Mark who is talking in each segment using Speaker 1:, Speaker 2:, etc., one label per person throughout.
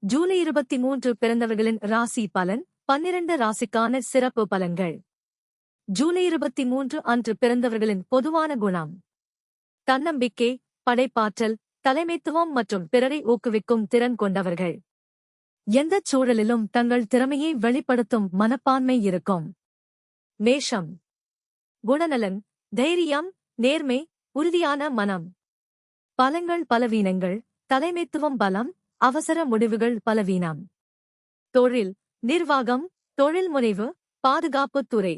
Speaker 1: ஜூலை 23 பிறந்தவர்களின் ராசி பலன் 12 ராசிக்கான சிறப்பு பலன்கள். ஜூலை 23 அன்று பிறந்தவர்களின் பொதுவான குணம்: தன்னம்பிக்கை, படைப்பாற்றல், தலைமைத்துவம் மற்றும் பிறரை ஊக்குவிக்கும் திறன் கொண்டவர்கள். எந்தச் சூழலிலும் தங்கள் திறமையை வெளிப்படுத்தும் மனப்பான்மை இருக்கும். மேஷம். குணநலன்: தைரியம், நேர்மை, உறுதியான மனம். பலங்கள் பலவீனங்கள்: தலைமைத்துவம் பலம், அவசர முடிவுகள் பலவீனம். தொழில், நிர்வாகம், தொழில் முனைவு, பாதுகாப்புத் துறை.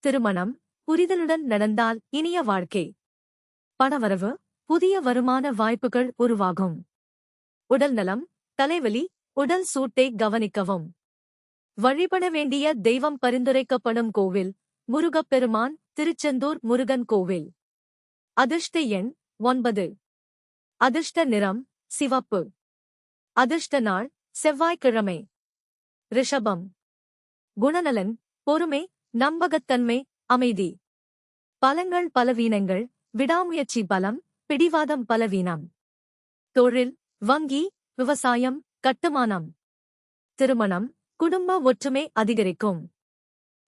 Speaker 1: திருமணம், புரிதலுடன் நடந்தால் இனிய வாழ்க்கை. பணவரவு, புதிய வருமான வாய்ப்புகள் உருவாகும். உடல்நலம், தலைவலி, உடல் சூட்டை கவனிக்கவும். வழிபட வேண்டிய தெய்வம் பரிந்துரைக்கப்படும் கோவில்: முருகப்பெருமான், திருச்செந்தூர் முருகன் கோவில். அதிர்ஷ்ட எண் 9. அதிர்ஷ்ட நிறம் சிவப்பு. அதிர்ஷ்ட நாள் செவ்வாய்க்கிழமை. ரிஷபம். குணநலன்: பொறுமை, நம்பகத்தன்மை, அமைதி. பலங்கள் பலவீனங்கள்: விடாமுயற்சி பலம், பிடிவாதம் பலவீனம். தொழில், வங்கி, விவசாயம், கட்டுமானம். திருமணம், குடும்ப ஒற்றுமை அதிகரிக்கும்.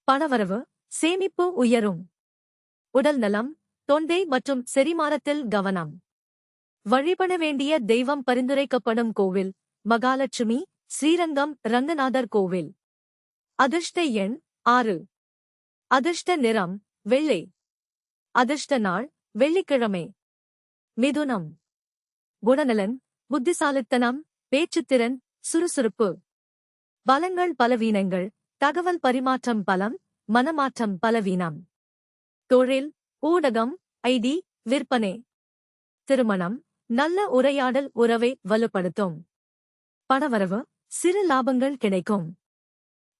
Speaker 1: பணவரவு, சேமிப்பு உயரும். உடல்நலம், தொண்டை மற்றும் செரிமானத்தில் கவனம். வழிபட வேண்டிய தெய்வம் பரிந்துரைக்கப்படும் கோவில்: மகாலட்சுமி, ஸ்ரீரங்கம் ரங்கநாதர் கோவில். அதிர்ஷ்ட எண் 6. அதிர்ஷ்ட நிறம் வெள்ளை. அதிர்ஷ்ட நாள் வெள்ளிக்கிழமை. மிதுனம். குணநலன்: புத்திசாலித்தனம், பேச்சுத்திறன், சுறுசுறுப்பு. பலங்கள் பலவீனங்கள்: தகவல் பரிமாற்றம் பலம், மனமாற்றம் பலவீனம். தொழில், ஊடகம், ஐடி, விற்பனை. திருமணம், நல்ல உரையாடல் உறவை வலுப்படுத்தும். பணவரவு, சிறு லாபங்கள் கிடைக்கும்.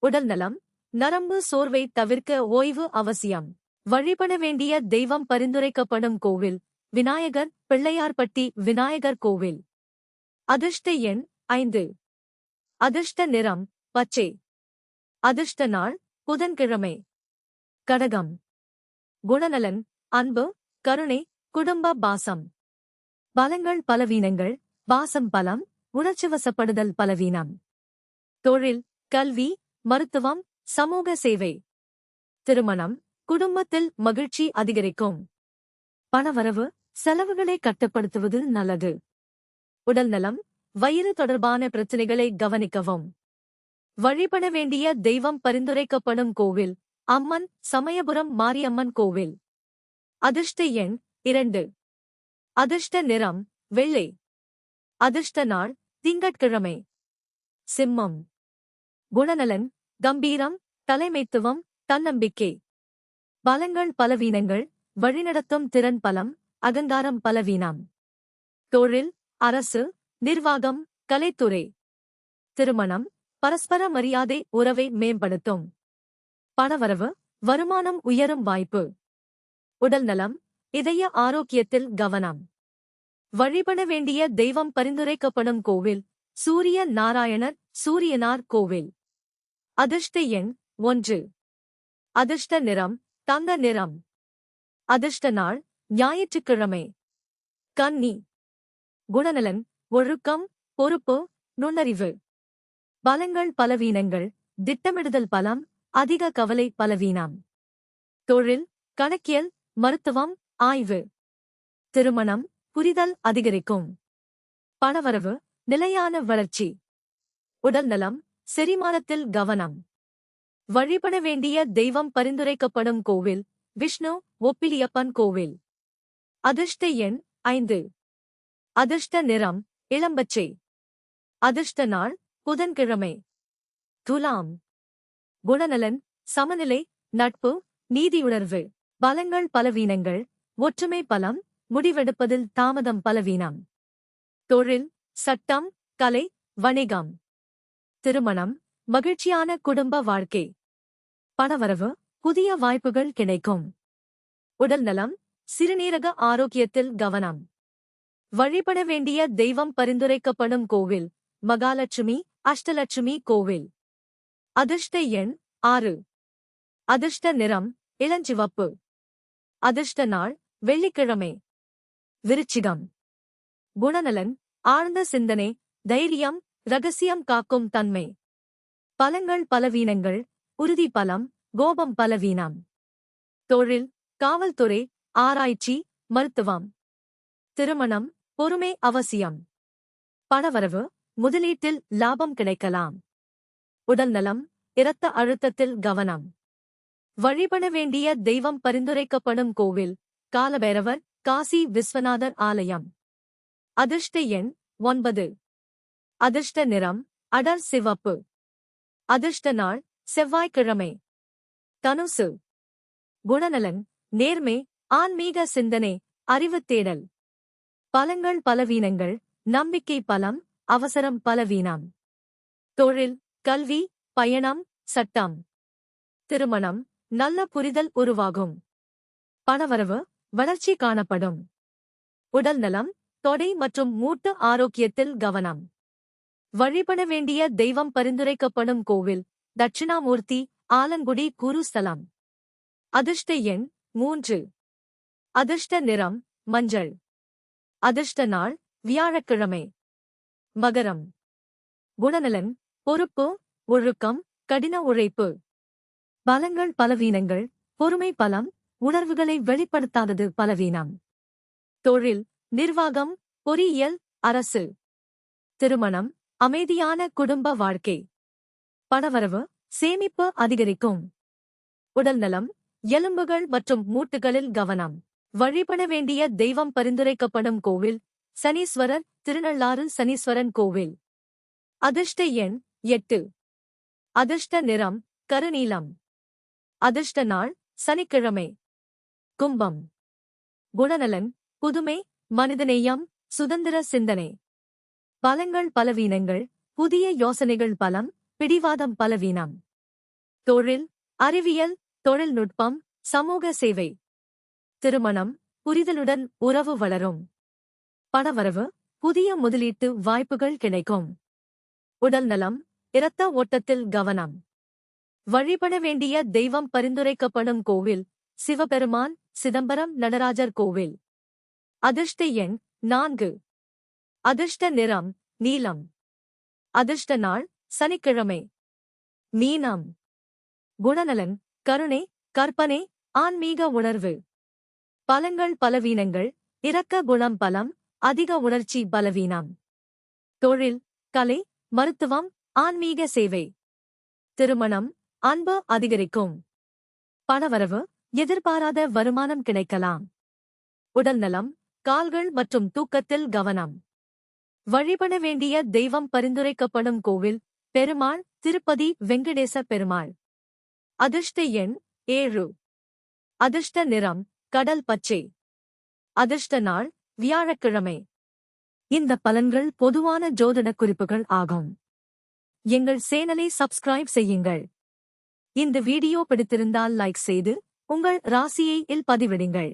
Speaker 1: உடல்நலம், நரம்பு சோர்வை தவிர்க்க ஓய்வு அவசியம். வழிபட வேண்டிய தெய்வம் பரிந்துரைக்கப்படும் கோவில்: விநாயகர், பிள்ளையார்பட்டி விநாயகர் கோவில். அதிர்ஷ்ட எண் 5. அதிர்ஷ்ட நிறம் பச்சை. அதிர்ஷ்ட நாள் புதன்கிழமை. கடகம். குணநலன்: அன்பு, கருணை, குடும்ப பாசம். பலங்கள் பலவீனங்கள்: பாசம் பலம், உணர்ச்சிவசப்படுதல் பலவீனம். தொழில், கல்வி, மருத்துவம், சமூக சேவை. திருமணம், குடும்பத்தில் மகிழ்ச்சி அதிகரிக்கும். பணவரவு, செலவுகளை கட்டுப்படுத்துவது நல்லது. உடல்நலம், வயிறு தொடர்பான பிரச்சினைகளை கவனிக்கவும். வழிபட வேண்டிய தெய்வம் பரிந்துரைக்கப்படும் கோவில்: அம்மன், சமயபுரம் மாரியம்மன் கோவில். அதிர்ஷ்ட எண் 2. அதிர்ஷ்ட நிறம் வெள்ளை. அதிர்ஷ்ட நாள் திங்கட்கிழமை. சிம்மம். குணநலன்: கம்பீரம், தலைமைத்துவம், தன்னம்பிக்கை. பலங்கள் பலவீனங்கள்: வழிநடத்தும் திறன் பலம், அகங்காரம் பலவீனம். தொழில், அரசு, நிர்வாகம், கலைத்துறை. திருமணம், பரஸ்பர மரியாதை உறவை மேம்படுத்தும். பணவரவு, வருமானம் உயரும் வாய்ப்பு. உடல்நலம், இதய ஆரோக்கியத்தில் கவனம். வழிபட வேண்டிய தெய்வம் பரிந்துரைக்கப்படும் கோவில்: சூரிய நாராயணர், சூரியனார் கோவில். அதிர்ஷ்ட எண் 1. அதிர்ஷ்ட நிறம் தங்க நிறம். அதிர்ஷ்ட நாள் ஞாயிற்றுக்கிழமை. கன்னி. குணநலன்: ஒழுக்கம், பொறுப்பு, நுண்ணறிவு. பலங்கள் பலவீனங்கள்: திட்டமிடுதல் பலம், அதிக கவலை பலவீனம். தொழில், கணக்கியல், மருத்துவம், ஆய்வு. திருமணம், புரிதல் அதிகரிக்கும். பணவரவு, நிலையான வளர்ச்சி. உடல்நலம், செரிமானத்தில் கவனம். வழிபட வேண்டிய தெய்வம் பரிந்துரைக்கப்படும் கோவில்: விஷ்ணு, ஒப்பிலியப்பன் கோவில். அதிர்ஷ்ட எண் 5. அதிர்ஷ்ட நிறம் இளம்பச்சை. அதிர்ஷ்ட நாள் புதன்கிழமை. துலாம். குணநலன்: சமநிலை, நட்பு, நீதியுணர்வு. பலங்கள் பலவீனங்கள்: ஒற்றுமை பலம், முடிவெடுப்பதில் தாமதம் பலவீனம். தொழில், சட்டம், கலை, வணிகம். திருமணம், மகிழ்ச்சியான குடும்ப வாழ்க்கை. பணவரவு, புதிய வாய்ப்புகள் கிடைக்கும். உடல்நலம், சிறுநீரக ஆரோக்கியத்தில் கவனம். வழிபட வேண்டிய தெய்வம் பரிந்துரைக்கப்படும் கோவில்: மகாலட்சுமி, அஷ்டலட்சுமி கோவில். அதிர்ஷ்ட எண் 6. அதிர்ஷ்ட நிறம் இளஞ்சிவப்பு. அதிர்ஷ்ட நாள் வெள்ளிக்கிழமை. விருச்சிகம். குணநலன்: ஆழ்ந்த சிந்தனை, தைரியம், ரகசியம் காக்கும் தன்மை. பலங்கள் பலவீனங்கள். உறுதி பலம், கோபம் பலவீனம். தொழில், காவல்துறை, ஆராய்ச்சி, மருத்துவம். திருமணம், பொறுமை அவசியம். பணவரவு, முதலீட்டில் லாபம் கிடைக்கலாம். உடல்நலம், இரத்த அழுத்தத்தில் கவனம். வழிபட வேண்டிய தெய்வம் பரிந்துரைக்கப்படும் கோவில், காலபைரவர், காசி விஸ்வநாதர் ஆலயம். அதிர்ஷ்ட எண் 9. அதிர்ஷ்ட நிறம் அடர் சிவப்பு. அதிர்ஷ்ட நாள் செவ்வாய்க்கிழமை. தனுசு. குணநலன், நேர்மை, ஆன்மீக சிந்தனை, அறிவுத் தேடல். பலங்கள் பலவீனங்கள். நம்பிக்கை பலம், அவசரம் பலவீனம். தொழில், கல்வி, பயணம், சட்டம். திருமணம், நல்ல புரிதல் உருவாகும். பணவரவு, வளர்ச்சி காணப்படும். உடல்நலம், தொடை மற்றும் மூட்டு ஆரோக்கியத்தில் கவனம். வழிபட வேண்டிய தெய்வம் பரிந்துரைக்கப்படும் கோவில், தட்சிணாமூர்த்தி, ஆலங்குடி குருஸ்தலம். அதிர்ஷ்ட எண் 3. அதிர்ஷ்ட நிறம் மஞ்சள். அதிர்ஷ்ட நாள் வியாழக்கிழமை. மகரம். குணநலன், பொறுப்பு, ஒழுக்கம், கடின உழைப்பு. பலங்கள் பலவீனங்கள். பொறுமை பலம், உணர்வுகளை வெளிப்படுத்தாதது பலவீனம். தொழில், நிர்வாகம், பொறியியல், அரசு. திருமணம், அமைதியான குடும்ப வாழ்க்கை. பணவரவு, சேமிப்பு அதிகரிக்கும். உடல்நலம், எலும்புகள் மற்றும் மூட்டுகளில் கவனம். வழிபட வேண்டிய தெய்வம் பரிந்துரைக்கப்படும் கோவில், சனீஸ்வரர், திருநள்ளாறு சனீஸ்வரன் கோவில். அதிர்ஷ்ட எண் 8. அதிர்ஷ்ட நிறம் கருநீலம். அதிர்ஷ்ட நாள் சனிக்கிழமை. கும்பம். குணநலன், புதுமை, மனிதநேயம், சுதந்திர சிந்தனை. பலங்கள் பலவீனங்கள். புதிய யோசனைகள் பலம், பிடிவாதம் பலவீனம். தொழில், அறிவியல், தொழில்நுட்பம், சமூக சேவை. திருமணம், புரிதலுடன் உறவு வளரும். பணவரவு, புதிய முதலீட்டு வாய்ப்புகள் கிடைக்கும். உடல்நலம், இரத்த ஓட்டத்தில் கவனம். வழிபட வேண்டிய தெய்வம் பரிந்துரைக்கப்படும் கோவில், சிவபெருமான், சிதம்பரம் நடராஜர் கோவில். அதிர்ஷ்ட எண் 4. அதிர்ஷ்ட நிறம் நீலம். அதிர்ஷ்ட நாள் சனிக்கிழமை. மீனம். குணநலன், கருணை, கற்பனை, ஆன்மீக உணர்வு. பலங்கள் பலவீனங்கள். இரக்க குணம் பலம், அதிக உணர்ச்சி பலவீனம். தொழில், கலை, மருத்துவம், ஆன்மீக சேவை. திருமணம், அன்பு அதிகரிக்கும். பணவரவு, எதிர்பாராத வருமானம் கிடைக்கலாம். உடல்நலம், கால்கள் மற்றும் தூக்கத்தில் கவனம். வழிபட வேண்டிய தெய்வம் பரிந்துரைக்கப்படும் கோவில், பெருமாள், திருப்பதி வெங்கடேச பெருமாள். அதிர்ஷ்ட எண் 7. அதிர்ஷ்ட நிறம் கடல் பச்சை. அதிர்ஷ்ட நாள் வியாழக்கிழமை. இந்த பலன்கள் பொதுவான ஜோதிட குறிப்புகள் ஆகும். எங்கள் சேனலை சப்ஸ்கிரைப் செய்யுங்கள். இந்த வீடியோ பிடித்திருந்தால் லைக் செய்து உங்கள் ராசியை பதிவிடுங்கள்.